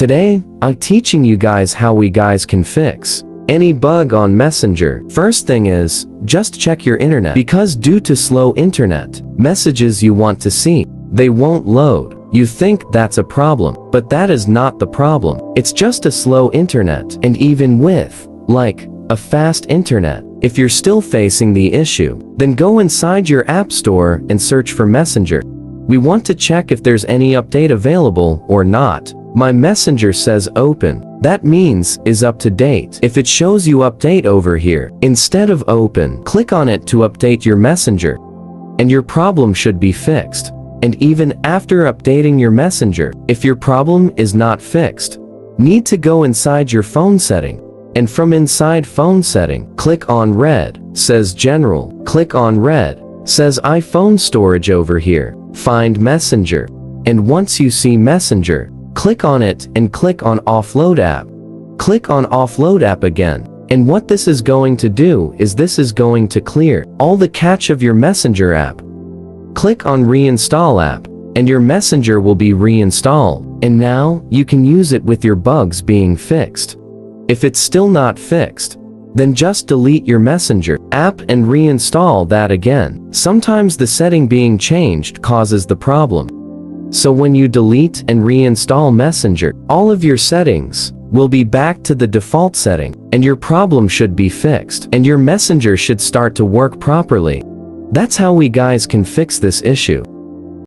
Today, I'm teaching you guys how we guys can fix any bug on Messenger. First thing is, just check your internet, because due to slow internet, messages you want to see, they won't load. You think that's a problem, but that is not the problem. It's just a slow internet, and even with, like, a fast internet, if you're still facing the issue, then go inside your app store and search for Messenger. We want to check if there's any update available or not. My Messenger says open. That means is up to date. If it shows you update over here, instead of open, click on it to update your Messenger, and your problem should be fixed. And even after updating your Messenger, if your problem is not fixed, need to go inside your phone setting. And from inside phone setting, click on red, says general, click on red, says iPhone storage over here, find Messenger. And once you see Messenger, click on it and click on offload app. Click on offload app again. And what this is going to do is this is going to clear all the cache of your Messenger app. Click on reinstall app, and your Messenger will be reinstalled. And now, you can use it with your bugs being fixed. If it's still not fixed, then just delete your Messenger app and reinstall that again. Sometimes the setting being changed causes the problem. So when you delete and reinstall Messenger, all of your settings will be back to the default setting, and your problem should be fixed, and your Messenger should start to work properly. That's how we guys can fix this issue.